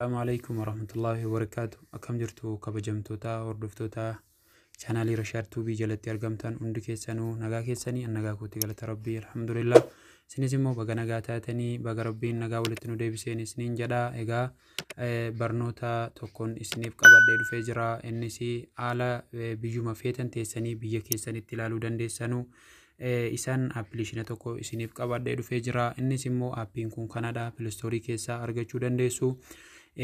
Assalamu alaikum warahmatullahi wabarakatuh. Akkam jirtu kabajamtoota hordoftoota chaanaalii Rashaad Tuubii jalatti argamtan hundi keessanuu nagaa keessanii nagaa kootti galata Rabbii alhamdulillah. Isinis immoo baga nagaa taatanii baga Rabbiin nagaa walitti nu deebiseen isiniin jedha. Egaa barnoota tokkoon isiniif qabadhee dhufee jira. Innis haala biyyuma feetan teessanii biyya keessanitti ilaaluu dandeessanuu isaan appiliikeeshina tokko isiniif qabadhee dhufee jira. Innis immoo aappiin kun kanadha. Pilistoorii keessaa argachuu dandeessu.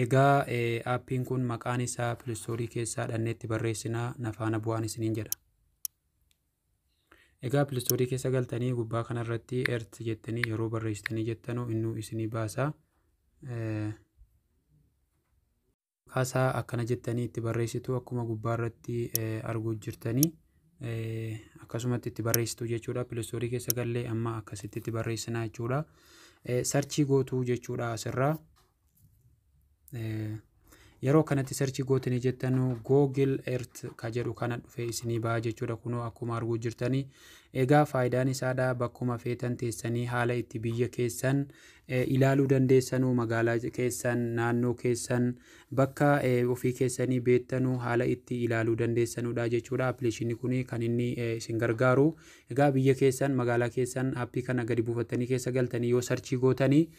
Egaa aappiin kun maqaan isaa pilistoorii keessaa dhanneetti barreessinaa nafaana bu'aan isiniin jedha. Egaa pilistoorii keessa galtanii gubbaa kanarratti eert jettanii yeroo barreessitanii jettanuu innuu isinii baasa. Kaasaa akkana jettanii itti barreessitu akkuma gubbaarratti arguu jirtanii akkasumatti itti barreessitu jechuudha. Pilistoorii keessa gallee amma akkasitti itti barreessinaa jechuudha. Sarchii gootuu jechuudha asirraa. Yeroo kanatti sarchii gootanii jettanu Google Earth ka jedhu kana dhufee isinii ba'a jechuudha. Kunoo akkuma arguu jirtanii egaa faayidaan isaadha bakkuma feetan teessanii haala itti biyya keessan ilaaluu dandeessanuu magaalaa keessan naannoo keessan bakka ofii keessanii beektanuu haala itti ilaaluu dandeessanudha jechuudha. Appiliikeeshinni kun kan inni isin gargaaru egaa biyya keessan magaalaa keessan aappii kana gadi buufattanii keessa galtanii yoo sarchii gootanii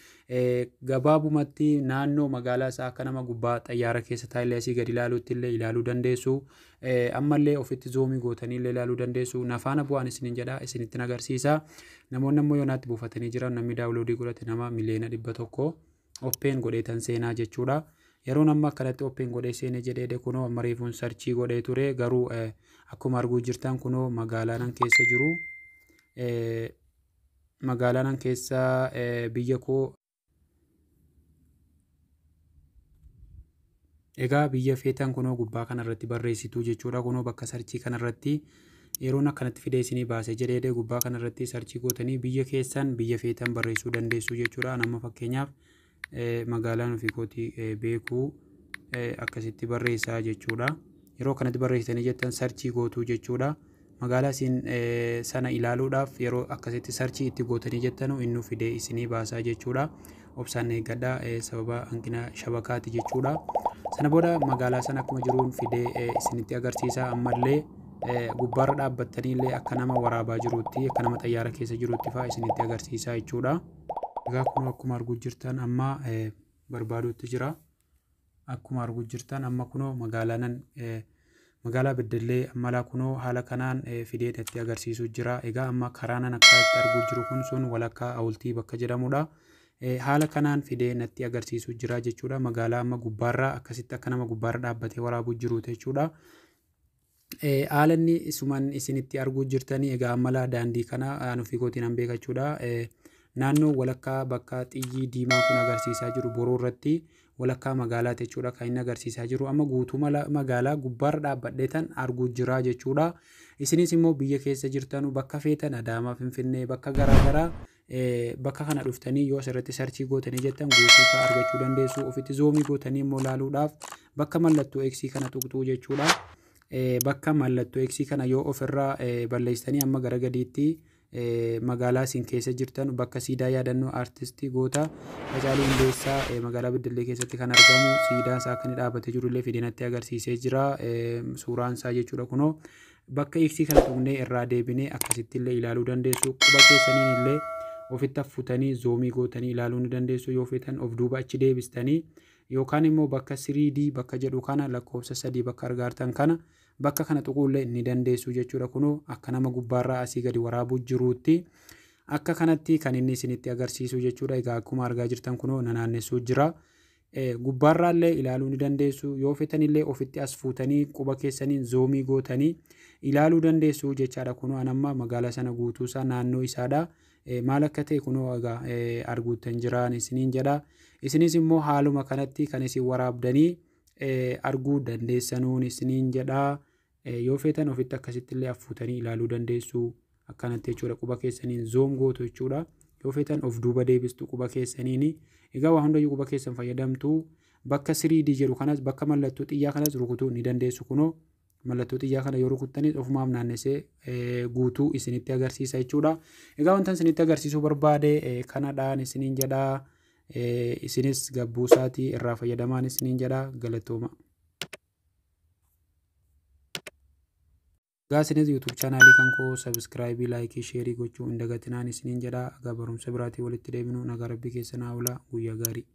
gabaabumatti naannoo magaalaa isaa akka nama gubbaa xayyaara keessa taa'ee asii gadi ilaaluutti illee ilaaluu dandeessu. Ammallee ofitti zoomii gootanii illee ilaaluu dandeessu. Nafaana bu'aan isiniin jedha isinitti agarsiisa. Namoonni ammoo yoonaatti buufatanii jiran namni daawuloodii godhate nama miliyoona 100 oppeen godheetan seenaa jechuudha. Yeroon amma akkanatti oppeen godhee seene jedhee kunoo amma reefuun sarchii godhee ture garuu akkuma arguu jirtan kunoo magaalaanan keessa jiru. Magaalaanan keessa biyya koo egaa biyya feetan kunoo gubbaa kanarratti barreessitu jechuudha. Kunoo bakka sarchii kanarratti yeroon akkanatti fidee isinii baase jedhee gubbaa kanarratti sarchii gootanii biyya keessan biyya feetan barreessuu dandeessu jechuudha. Nama fakkeenyaaf magaalaan ofii kootii beekuu akkasitti barreessaa jechuudha. Yeroo kanatti barreessitanii jettan sarchii gootuu jechuudha. Magaalaa isin sana ilaaluudhaaf yeroo akkasitti sarchii itti gootanii jettanu innuu fidee isinii baasaa jechuudha. Obsaan eeggadhaa sababa hanqina shabakaati jechuudha. Sana booda magaalaa sana akkuma jiruun fidee isinitti agarsiisa. Ammallee gubbaarra dhaabbattanii illee akka nama waraabaa jiruutti akka nama xayyaara keessa jiruutti fa'aa isinitti agarsiisa jechuudha. Egaa kun akkuma arguu jirtan amma barbaaduutti jira. Akkuma arguu jirtan amma kunoo magaalaa Beddellee ammalaa kunoo haala kanaan fidee itti agarsiisuu jira. Egaa amma karaanan akkatti arguu jiru kun sun walakkaa hawultii bakka jedhamudha. Haala kanaan fidee natti agarsiisuu jira jechuudha. Magaalaa amma gubbaarraa akkasitti akka nama gubbaarra dhaabbatee waraabuu jiru jechuudha. Haala inni isuman isinitti arguu jirtanii egaa ammalaa daandii kana ofii kootiin hin beekachuudha. Naannoo walakkaa bakka xiyyi diimaa kun agarsiisaa jiru boroo irratti walakkaa magaalaa jechuudha kan inni agarsiisaa jiru. Amma guutuu magaalaa gubbaarra dhaabbadheetan arguu jira jechuudha. Isinis immoo biyya keessa jirtanu bakka feetan Adaamaa, Finfinnee bakka garaagaraa bakka kana dhuftanii yoo asirratti sarchii gootanii jettan guutuu isaa argachuu dandeessu. Ofitti zoomii gootanii immoo ilaaluudhaaf bakka mallattoo X kana tuqxuu jechuudha. Bakka mallattoo X kana yoo ofirraa balleessanii amma gara gadiitti magaalaa isin keessa jirtan bakka siidaa yaadannoo aartistii Goota Hacaaluu Hundeessaa magaalaa Beddellee keessatti kan argamu siidaa isaa kan dhaabbatee jirullee fideenatti agarsiisee jira. Suuraan isaa jechuudha kunoo bakka X kana tuqnee irraa deebinee akkasitti illee ilaaluu dandeessu. Quba keessaniin illee ofitti affutanii zoomii gootanii ilaaluu ni dandeessu. Yoo feetan of duuba achi deebistanii yookaan immoo bakka 3D bakka jedhu kana lakkoofsa 3 bakka argaartan kana bakka kana tuquullee ni dandeessu jechuudha. Kunoo akka nama gubbaarraa asii gadi waraabuu jiruutti akka kanatti kan inni isinitti agarsiisu jechuudha. Egaa akkuma argaa jirtan kunoo naannessuu jira. Gubbaarraallee ilaaluu ni dandeessu. Yoo feetanillee ofitti as fuutanii quba keessaniin zoomii gootanii ilaaluu dandeessu jechaadha. Kunoo anamma magaalaa sana guutuusaa naannoo isaadha. Maal akka ta'e kunoo egaa arguutan jiraan isiniin jedha. Isinis immoo haaluma kanatti kan isin waraabdanii arguu dandeessanuun isiniin jedha. Yoo feetan ofitti akkasitti illee affuutanii ilaaluu dandeessu akkanatti jechuudha. Quba keessaniin zoom gootu jechuudha. Yoo feetan of duuba deebistu quba keessaniin egaa waa hundayyuu quba keessan fayyadamtu bakka 3D jedhu kanas bakka mallattoo xiyyaa kanas rukutuu ni dandeessu. Kunoo mallattoo xiyyaa kana yoo rukuttanis ofumaaf naannessee guutuu isinitti agarsiisa jechuudha. Egaa wantan isinitti agarsiisuu barbaade kanadhaan isiniin jedha. isinis gabbuu isaatii irraa fayyadamaan isiniin jedha. Galatooma. Isinis YouTube chaanaalii kan koo subscribe, like, share gochuu hin dagatinaan isiniin jedha. Aga barumsa biraatii walitti deebinu nagaa rabbii keessa naa oolaa. Guyyaa gaarii.